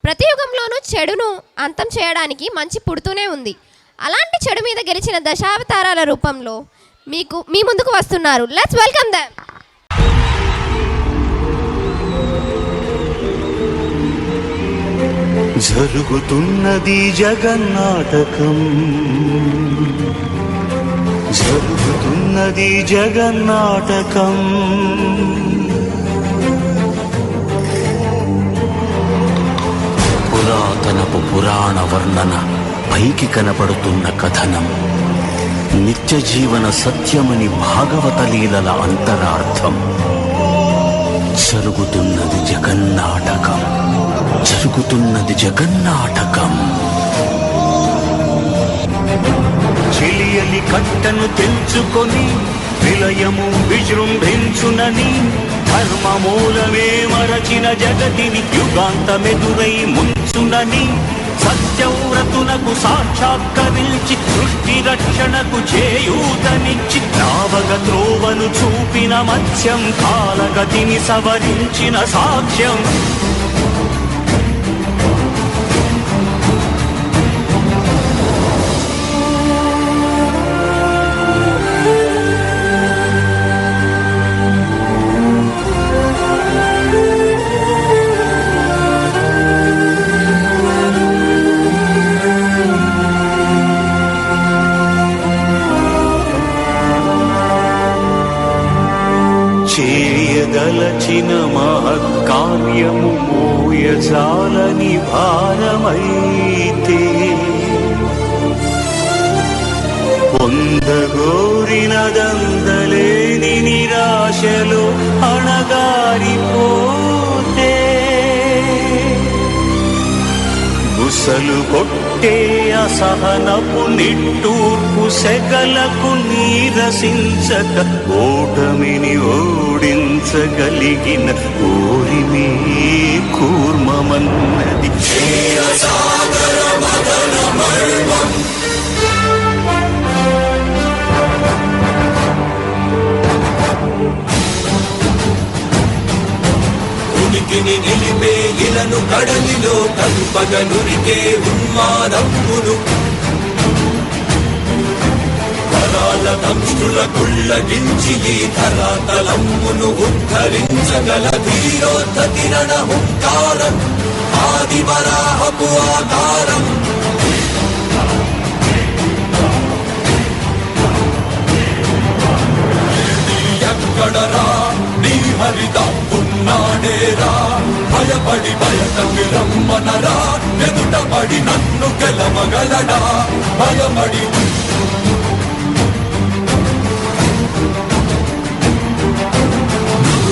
ప్రతి యుగంలోనూ చెడును అంతం చేయడానికి మంచి పుడుతూనే ఉంది. అలాంటి చెడు మీద గెలిచిన దశావతారాల రూపంలో మీ ముందుకు వస్తున్నారు. Let's welcome them. జరుగుతున్నది జగన్నాటకం, జరుగుతున్నది జగన్నాటకం. పురాతనపు పురాణ వర్ణన, పైకి కనపడుతున్న కథనం, నిత్య జీవన సత్యమని భాగవత లీలల అంతరార్థం. జరుగుతున్నది జగన్నాటకం, జరుగుతున్నది జగన్నాటకం. చిలియలి కట్టను తెంచుకొని విలయము విజృంభించునని, ధర్మమూలమే మరచిన జగతిని యుగాంతమెదురై ముంచునని, సత్యవ్రతునకు సాక్షాత్కరించి సృష్టి రక్షణకు చేయూతనిచ్చి రావగ త్రోవను చూపిన మత్స్యం, కాలగతిని సవరించిన సాక్ష్యం. చేయదలచిన మహత్కార్యము మోయజాలని భారమైతే, పొందగోరినదందలేని నిరాశలో అణగారిపోతే, బుసలు కొట్టే అసహనపు నిట్టూర్పు సెగలకు నీరసించక, ఓటమిని ఓడించగలిగిన ఓరిమే కూర్మమన్నది. ఉనికిని నిలిపే ఇలను కడలిలో కల్పగ నురికే ఉన్మాదమ్మును, తరాల దంష్టుల కుళ్ళగించి ఈ ధరాతలమ్మును ఉద్ధరించగల ధీరోద్ధ కిరణ హుంకారం, ఆది వరాహపు ఆకారం. ఎక్కడరా నీ హరిత ఉన్నాడేరా, భయపడి బయటకి రమ్మనరా, ఎదుట పడి నన్ను గెలవగలడా, భయపడి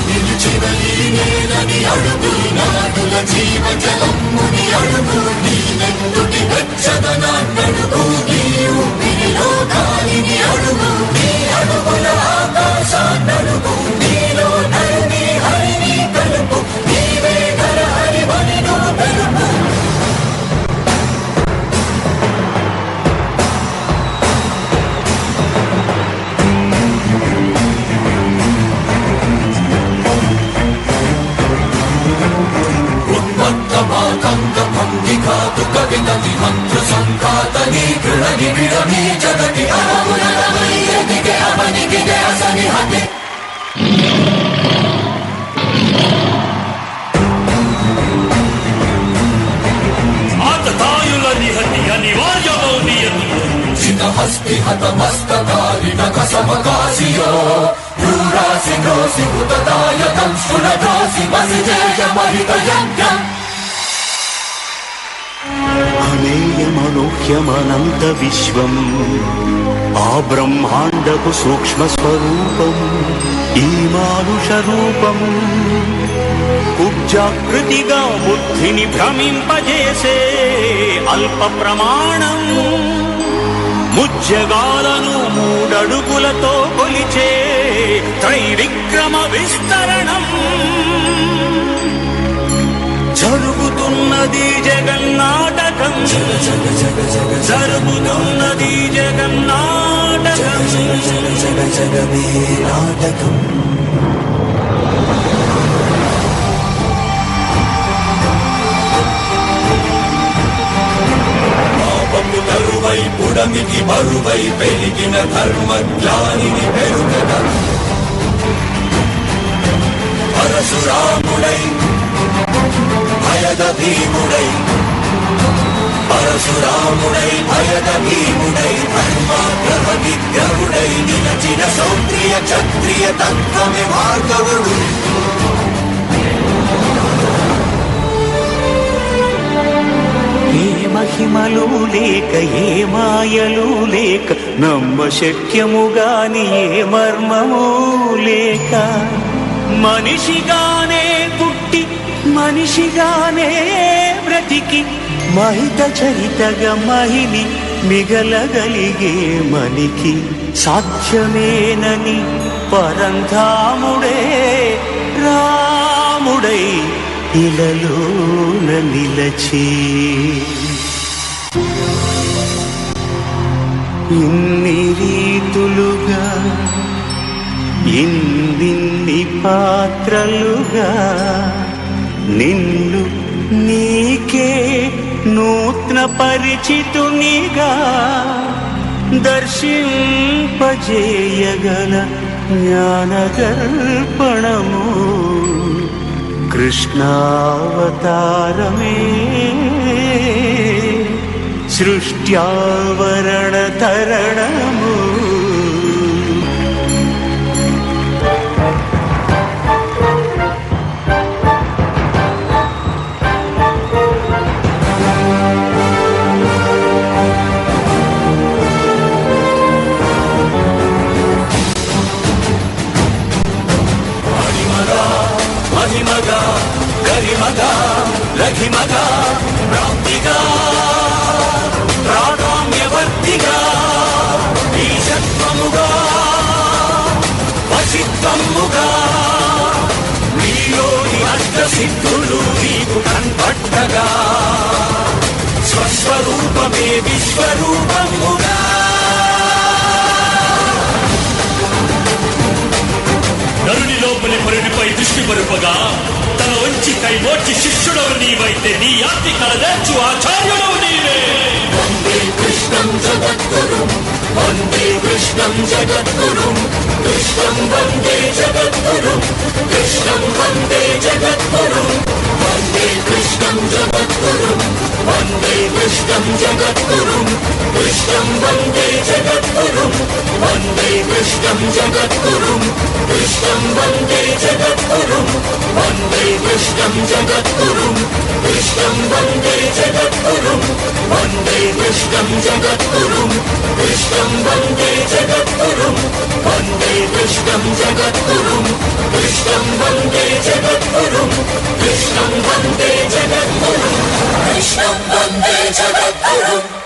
నిలిచినని అడుగు, నాటుల జీవ జలమ్ముని అడుగు, నీ నెత్తుటి వెచ్చదనాన్నడుగు, నీ ఊపిరిలో గాలిని అడుగు, నీ అడుగుల ఆకాశాన్నడుగు, నీలో నరుని హరిని కలుపు, నీవే ధర హరివని నువ్వు తెలుపు. కవితని మంత్ర సంఘాతని కృణని విడమి జగతి అవమునరమయ్యదిగే అవనిగిగే అసని హతి. ఆతతాయుల నిహతి అనివార్యమౌ నియతి, చితహస్తి హతమస్తకారిణ కసమకాశియో, భూరాసి గ్రోసి హుతదాయకం సురదాసి వసిజేయ మహిత యజ్ఞం. అమేయమనూహ్యమనంత విశ్వం, ఆ బ్రహ్మాండపు సూక్ష్మ స్వరూపం, ఈ మానుష రూపం, కుబ్జాకృతిగా బుద్ధిని భ్రమింపజేసే అల్ప ప్రమాణం, ముజ్జగాలను మూడడుగులతో కొలిచే త్రైవిక్రమ విస్తరణం. జరుగుతున్నది జగన్నాటకం, జరుగుతున్నది జగన్నాటకం, జగమే నాటకం. పుడమికి బరువై పెరిగిన ధర్మ జ్ఞానిని పెరుగట పరశురాముడై భయద భీముడై పరశురాముడై భయద భీముడై ధర్మాగ్రహ విగ్రహుడై నిలచిన సౌత్రియ క్షత్రియ తత్వమే భార్గవుడు ఏ మహిమలు లేక ఏ మాయలు లేక నమ్మ శక్యముగాని ఏ మర్మము లేక మనిషిగానే పుట్టి మనిషిగానే బ్రతికి మహిత చరితగా మహిని మిగలగలిగే మనికి సాధ్యమేనని పరంధాముడే రాముడై ఇలలోన నిలచి ఇన్ని రీతులుగా ఇన్ని పాత్రలుగా నిన్ను నీకే నూత్న పరిచితునిగా దర్శింపజేయగల జ్ఞానదర్పణము కృష్ణావతారమే సృష్ట్యావరణ తరణము మహిమగా గరిమగా లఘిమగా ప్రాప్తిగా ప్రాణామ్యవర్తిగా ఈశత్వముగా వశిత్వముగా నీలోని అష్టసిద్ధులు నీకు కన్పట్టగా స్వస్వరూపమే విశ్వరూపముగా నరుని లోపలి పరునిపై దృష్టి పరుపగా తన వంచి కైమోర్చి శిష్యుడవు నీవైతే నీ ఆర్తి కలదేర్చు ఆచార్యుడవు నీవే వందే కృష్ణం జగద్గురుం వందే కృష్ణం జగద్గురుం కృష్ణం వందే జగద్గురుం కృష్ణం వందే జగద్గురుం వందే కృష్ణం జగద్గురుం వందే కృష్ణం జగద్గురుం కృష్ణం వందే జగద్గురుం వందే కృష్ణం జగద్గురుం కృష్ణం వందే జగద్గురుం వందే కృష్ణం జగద్గురుం కృష్ణం వందే జగద్గురుం వందే కృష్ణం జగద్గురుం కృష్ణం వందే జగద్గురుం వందే కృష్ణం జగద్గురుం కృష్ణం వందే జగద్గురుం కృష్ణం వందే జగద్గురుం కృష్ణం వందే జగద్గురుం